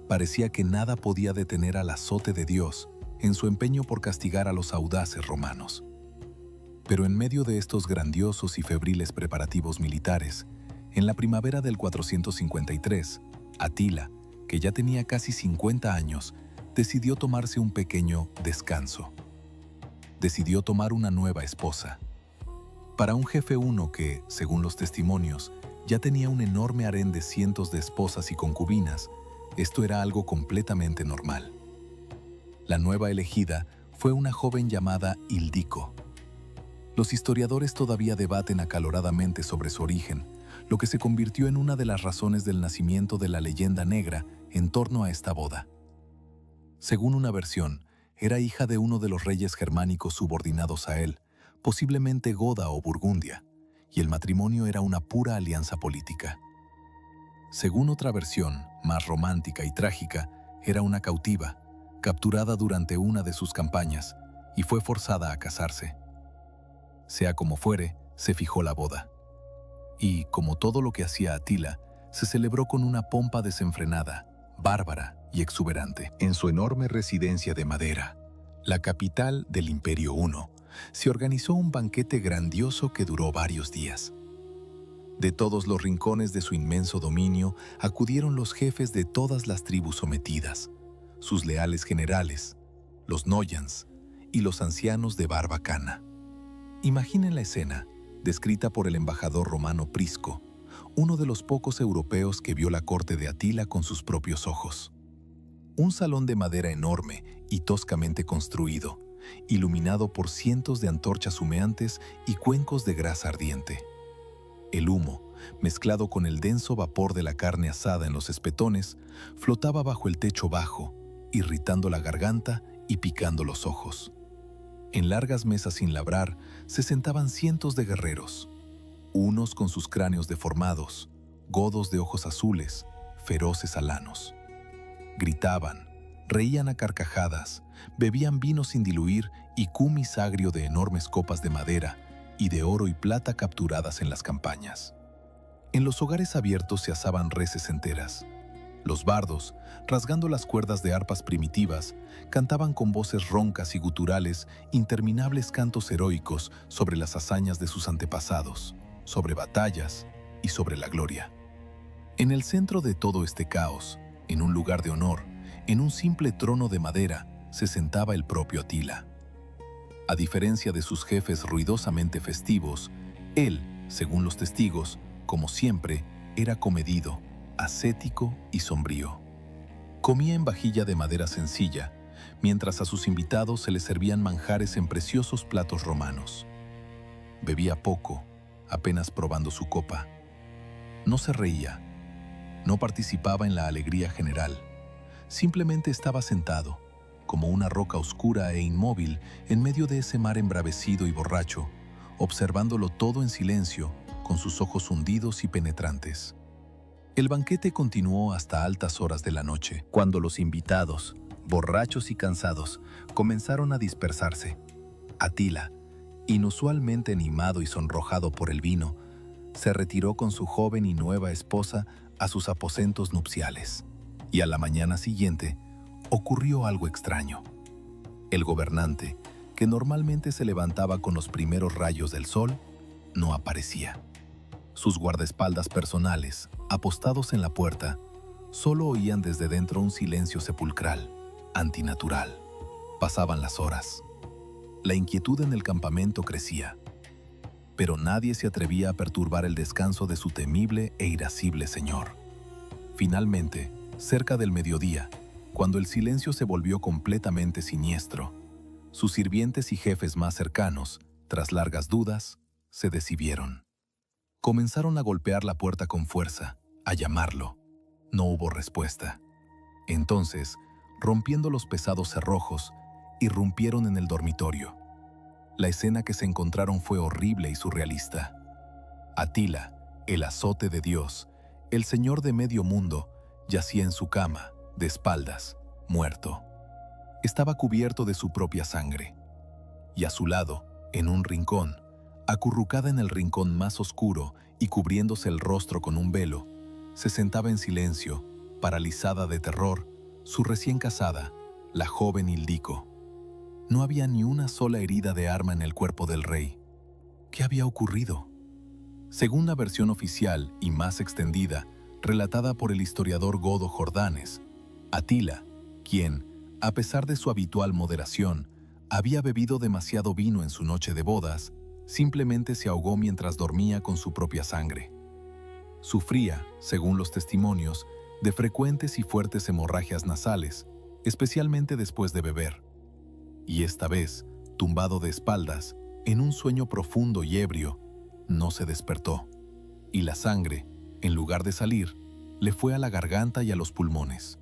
S2: Parecía que nada podía detener al azote de Dios en su empeño por castigar a los audaces romanos. Pero en medio de estos grandiosos y febriles preparativos militares, en la primavera del 453, Atila, que ya tenía casi 50 años, decidió tomarse un pequeño descanso. Decidió tomar una nueva esposa. Para un jefe huno que, según los testimonios, ya tenía un enorme harén de cientos de esposas y concubinas, esto era algo completamente normal. La nueva elegida fue una joven llamada Ildico. Los historiadores todavía debaten acaloradamente sobre su origen, lo que se convirtió en una de las razones del nacimiento de la leyenda negra en torno a esta boda. Según una versión, era hija de uno de los reyes germánicos subordinados a él, posiblemente Goda o Burgundia, y el matrimonio era una pura alianza política. Según otra versión, más romántica y trágica, era una cautiva, capturada durante una de sus campañas, y fue forzada a casarse. Sea como fuere, se fijó la boda. Y, como todo lo que hacía Atila, se celebró con una pompa desenfrenada, bárbara y exuberante. En su enorme residencia de madera, la capital del Imperio Huno, se organizó un banquete grandioso que duró varios días.
S1: De todos los rincones de su inmenso dominio acudieron los jefes de todas las tribus sometidas, sus leales generales, los Noyans y los ancianos de barba cana. Imaginen la escena, descrita por el embajador romano Prisco, uno de los pocos europeos que vio la corte de Atila con sus propios ojos. Un salón de madera enorme y toscamente construido, iluminado por cientos de antorchas humeantes y cuencos de grasa ardiente. El humo, mezclado con el denso vapor de la carne asada en los espetones, flotaba bajo el techo bajo, irritando la garganta y picando los ojos. En largas mesas sin labrar se sentaban cientos de guerreros, unos con sus cráneos deformados, godos de ojos azules, feroces alanos. Gritaban, reían a carcajadas, bebían vino sin diluir y cumis agrio de enormes copas de madera y de oro y plata capturadas en las campañas. En los hogares abiertos se asaban reses enteras. Los bardos, rasgando las cuerdas de arpas primitivas, cantaban con voces roncas y guturales interminables cantos heroicos sobre las hazañas de sus antepasados, sobre batallas y sobre la gloria. En el centro de todo este caos, en un lugar de honor, en un simple trono de madera, se sentaba el propio Atila. A diferencia de sus jefes ruidosamente festivos, él, según los testigos, como siempre, era comedido, ascético y sombrío. Comía en vajilla de madera sencilla, mientras a sus invitados se les servían manjares en preciosos platos romanos. Bebía poco, apenas probando su copa. No se reía, no participaba en la alegría general. Simplemente estaba sentado, como una roca oscura e inmóvil en medio de ese mar embravecido y borracho, observándolo todo en silencio, con sus ojos hundidos y penetrantes. El banquete continuó hasta altas horas de la noche, cuando los invitados, borrachos y cansados, comenzaron a dispersarse. Atila, inusualmente animado y sonrojado por el vino, se retiró con su joven y nueva esposa a sus aposentos nupciales. Y a la mañana siguiente, ocurrió algo extraño. El gobernante, que normalmente se levantaba con los primeros rayos del sol, no aparecía. Sus guardaespaldas personales, apostados en la puerta, solo oían desde dentro un silencio sepulcral, antinatural. Pasaban las horas. La inquietud en el campamento crecía, pero nadie se atrevía a perturbar el descanso de su temible e irascible señor. Finalmente, cerca del mediodía, cuando el silencio se volvió completamente siniestro, sus sirvientes y jefes más cercanos, tras largas dudas, se decidieron. Comenzaron a golpear la puerta con fuerza, a llamarlo. No hubo respuesta. Entonces, rompiendo los pesados cerrojos, irrumpieron en el dormitorio. La escena que se encontraron fue horrible y surrealista. Atila, el azote de Dios, el señor de medio mundo, yacía en su cama, de espaldas, muerto. Estaba cubierto de su propia sangre. Y a su lado, en un rincón, acurrucada en el rincón más oscuro y cubriéndose el rostro con un velo, se sentaba en silencio, paralizada de terror, su recién casada, la joven Ildico. No había ni una sola herida de arma en el cuerpo del rey. ¿Qué había ocurrido? Según la versión oficial y más extendida, relatada por el historiador Godo Jordanes, Atila, quien, a pesar de su habitual moderación, había bebido demasiado vino en su noche de bodas, simplemente se ahogó mientras dormía con su propia sangre. Sufría, según los testimonios, de frecuentes y fuertes hemorragias nasales, especialmente después de beber. Y esta vez, tumbado de espaldas, en un sueño profundo y ebrio, no se despertó, y la sangre, en lugar de salir, le fue a la garganta y a los pulmones.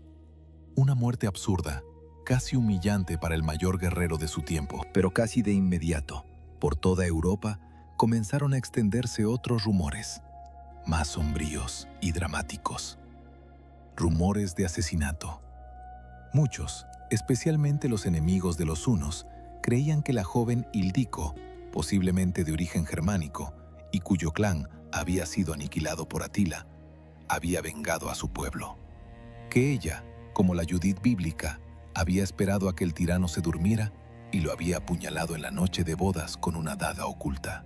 S1: Una muerte absurda, casi humillante para el mayor guerrero de su tiempo. Pero casi de inmediato, por toda Europa, comenzaron a extenderse otros rumores, más sombríos y dramáticos. Rumores de asesinato. Muchos, especialmente los enemigos de los hunos, creían que la joven Ildico, posiblemente de origen germánico, y cuyo clan había sido aniquilado por Atila, había vengado a su pueblo. Que ella, como la Judith bíblica, había esperado a que el tirano se durmiera y lo había apuñalado en la noche de bodas con una daga oculta.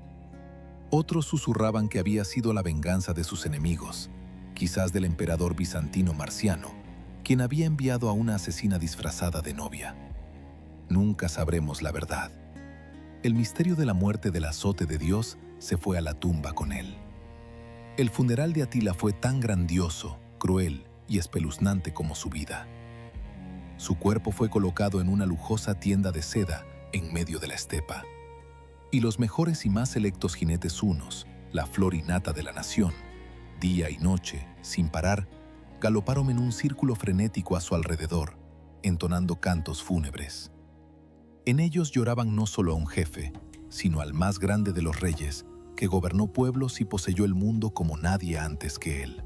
S1: Otros susurraban que había sido la venganza de sus enemigos, quizás del emperador bizantino Marciano, quien había enviado a una asesina disfrazada de novia. Nunca sabremos la verdad. El misterio de la muerte del azote de Dios se fue a la tumba con él. El funeral de Atila fue tan grandioso, cruel y espeluznante como su vida. Su cuerpo fue colocado en una lujosa tienda de seda en medio de la estepa. Y los mejores y más selectos jinetes hunos, la flor y nata de la nación, día y noche, sin parar, galoparon en un círculo frenético a su alrededor, entonando cantos fúnebres. En ellos lloraban no solo a un jefe, sino al más grande de los reyes, que gobernó pueblos y poseyó el mundo como nadie antes que él.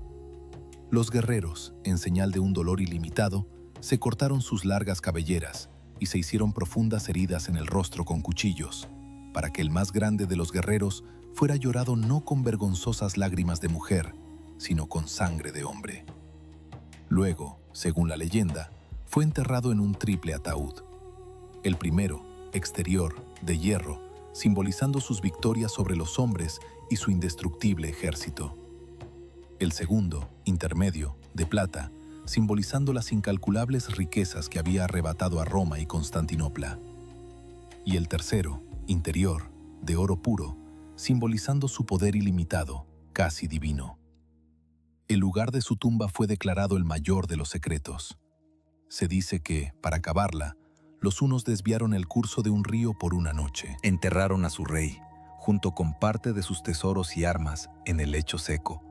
S1: Los guerreros, en señal de un dolor ilimitado, se cortaron sus largas cabelleras y se hicieron profundas heridas en el rostro con cuchillos, para que el más grande de los guerreros fuera llorado no con vergonzosas lágrimas de mujer, sino con sangre de hombre. Luego, según la leyenda, fue enterrado en un triple ataúd. El primero, exterior, de hierro, simbolizando sus victorias sobre los hombres y su indestructible ejército. El segundo, intermedio, de plata, simbolizando las incalculables riquezas que había arrebatado a Roma y Constantinopla. Y el tercero, interior, de oro puro, simbolizando su poder ilimitado, casi divino. El lugar de su tumba fue declarado el mayor de los secretos. Se dice que, para cavarla, los hunos desviaron el curso de un río por una noche. Enterraron a su rey, junto con parte de sus tesoros y armas, en el lecho seco,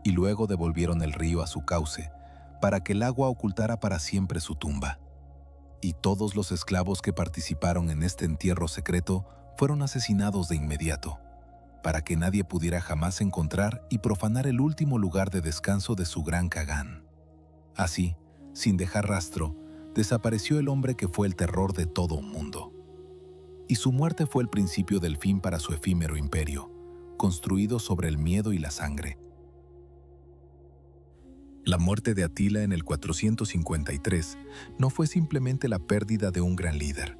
S1: y luego devolvieron el río a su cauce, para que el agua ocultara para siempre su tumba. Y todos los esclavos que participaron en este entierro secreto fueron asesinados de inmediato, para que nadie pudiera jamás encontrar y profanar el último lugar de descanso de su gran Kagán. Así, sin dejar rastro, desapareció el hombre que fue el terror de todo un mundo. Y su muerte fue el principio del fin para su efímero imperio, construido sobre el miedo y la sangre. La muerte de Atila en el 453 no fue simplemente la pérdida de un gran líder.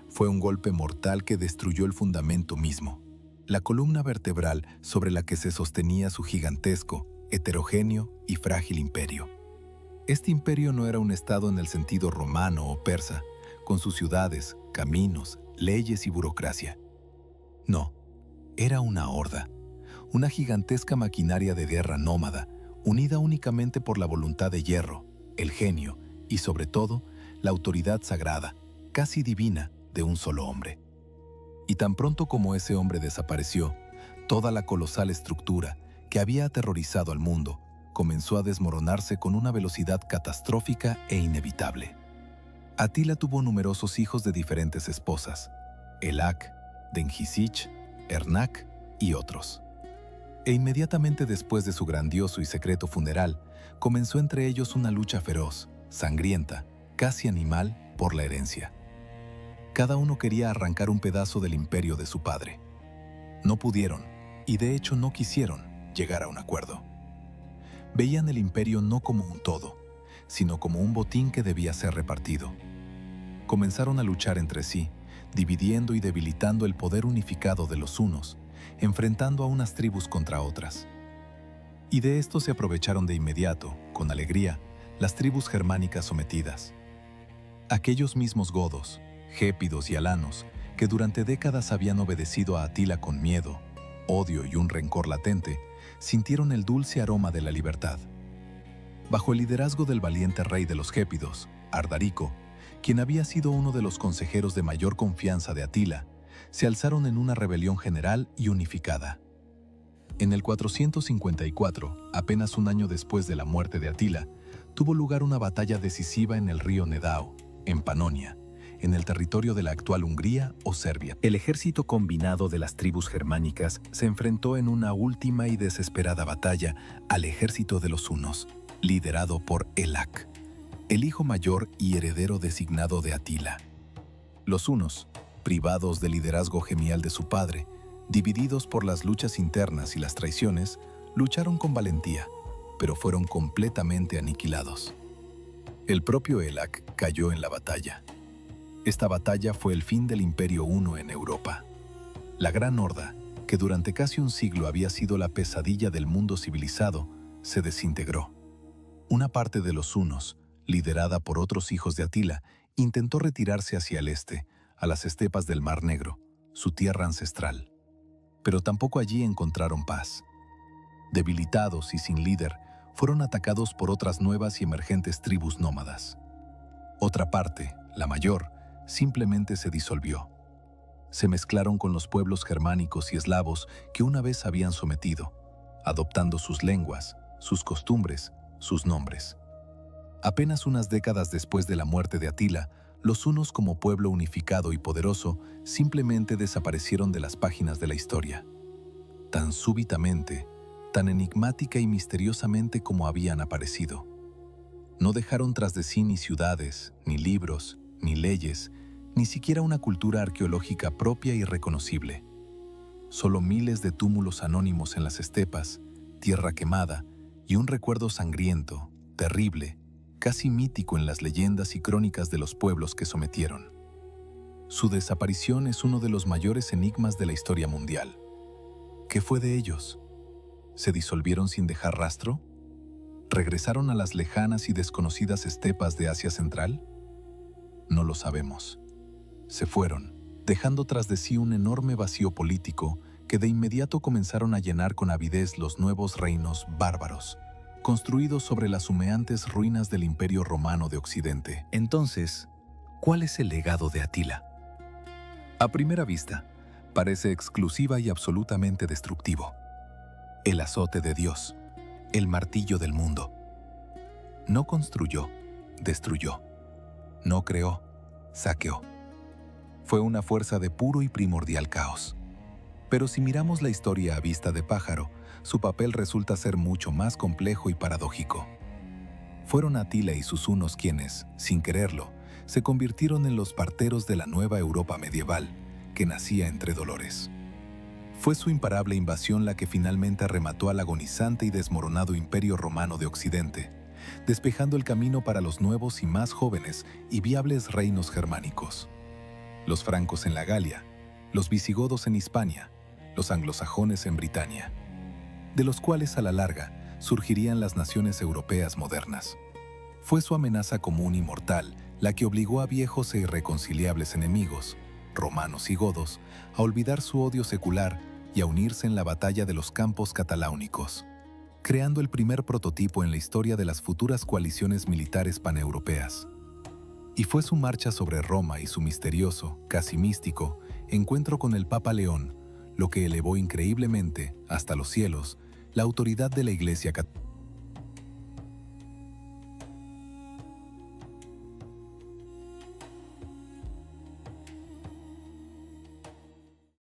S1: Fue un golpe mortal que destruyó el fundamento mismo, la columna vertebral sobre la que se sostenía su gigantesco, heterogéneo y frágil imperio. Este imperio no era un estado en el sentido romano o persa, con sus ciudades, caminos, leyes y burocracia. No, era una horda, una gigantesca maquinaria de guerra nómada, unida únicamente por la voluntad de hierro, el genio y, sobre todo, la autoridad sagrada, casi divina, de un solo hombre. Y tan pronto como ese hombre desapareció, toda la colosal estructura que había aterrorizado al mundo comenzó a desmoronarse con una velocidad catastrófica e inevitable. Atila tuvo numerosos hijos de diferentes esposas: Elac, Dengisich, Ernak y otros. E inmediatamente después de su grandioso y secreto funeral, comenzó entre ellos una lucha feroz, sangrienta, casi animal, por la herencia. Cada uno quería arrancar un pedazo del imperio de su padre. No pudieron, y de hecho no quisieron, llegar a un acuerdo. Veían el imperio no como un todo, sino como un botín que debía ser repartido. Comenzaron a luchar entre sí, dividiendo y debilitando el poder unificado de los hunos, enfrentando a unas tribus contra otras. Y de esto se aprovecharon de inmediato, con alegría, las tribus germánicas sometidas. Aquellos mismos godos, gépidos y alanos, que durante décadas habían obedecido a Atila con miedo, odio y un rencor latente, sintieron el dulce aroma de la libertad. Bajo el liderazgo del valiente rey de los gépidos, Ardarico, quien había sido uno de los consejeros de mayor confianza de Atila, se alzaron en una rebelión general y unificada. En el 454, apenas un año después de la muerte de Atila, tuvo lugar una batalla decisiva en el río Nedao, en Panonia, en el territorio de la actual Hungría o Serbia. El ejército combinado de las tribus germánicas se enfrentó en una última y desesperada batalla al ejército de los hunos, liderado por Elac, el hijo mayor y heredero designado de Atila. Los hunos, privados del liderazgo genial de su padre, divididos por las luchas internas y las traiciones, lucharon con valentía, pero fueron completamente aniquilados. El propio Elac cayó en la batalla. Esta batalla fue el fin del Imperio Huno en Europa. La Gran Horda, que durante casi un siglo había sido la pesadilla del mundo civilizado, se desintegró. Una parte de los hunos, liderada por otros hijos de Atila, intentó retirarse hacia el este, a las estepas del Mar Negro, su tierra ancestral. Pero tampoco allí encontraron paz. Debilitados y sin líder, fueron atacados por otras nuevas y emergentes tribus nómadas. Otra parte, la mayor, simplemente se disolvió. Se mezclaron con los pueblos germánicos y eslavos que una vez habían sometido, adoptando sus lenguas, sus costumbres, sus nombres. Apenas unas décadas después de la muerte de Atila, los hunos como pueblo unificado y poderoso simplemente desaparecieron de las páginas de la historia. Tan súbitamente, tan enigmática y misteriosamente como habían aparecido. No dejaron tras de sí ni ciudades, ni libros, ni leyes, ni siquiera una cultura arqueológica propia y reconocible. Solo miles de túmulos anónimos en las estepas, tierra quemada y un recuerdo sangriento, terrible, casi mítico en las leyendas y crónicas de los pueblos que sometieron. Su desaparición es uno de los mayores enigmas de la historia mundial. ¿Qué fue de ellos? ¿Se disolvieron sin dejar rastro? ¿Regresaron a las lejanas y desconocidas estepas de Asia Central? No lo sabemos. Se fueron, dejando tras de sí un enorme vacío político que de inmediato comenzaron a llenar con avidez los nuevos reinos bárbaros, construidos sobre las humeantes ruinas del Imperio Romano de Occidente.
S2: Entonces, ¿cuál es el legado de Atila? A primera vista, parece exclusiva y absolutamente destructivo. El azote de Dios, el martillo del mundo. No construyó, destruyó. No creó, saqueó. Fue una fuerza de puro y primordial caos. Pero si miramos la historia a vista de pájaro, su papel resulta ser mucho más complejo y paradójico. Fueron Atila y sus hunos quienes, sin quererlo, se convirtieron en los parteros de la nueva Europa medieval, que nacía entre dolores. Fue su imparable invasión la que finalmente remató al agonizante y desmoronado Imperio Romano de Occidente, despejando el camino para los nuevos y más jóvenes y viables reinos germánicos. Los francos en la Galia, los visigodos en Hispania, los anglosajones en Britania, de los cuales a la larga surgirían las naciones europeas modernas. Fue su amenaza común y mortal la que obligó a viejos e irreconciliables enemigos, romanos y godos, a olvidar su odio secular y a unirse en la batalla de los campos cataláunicos, creando el primer prototipo en la historia de las futuras coaliciones militares paneuropeas. Y fue su marcha sobre Roma y su misterioso, casi místico, encuentro con el Papa León, lo que elevó increíblemente, hasta los cielos, la autoridad de la Iglesia Católica.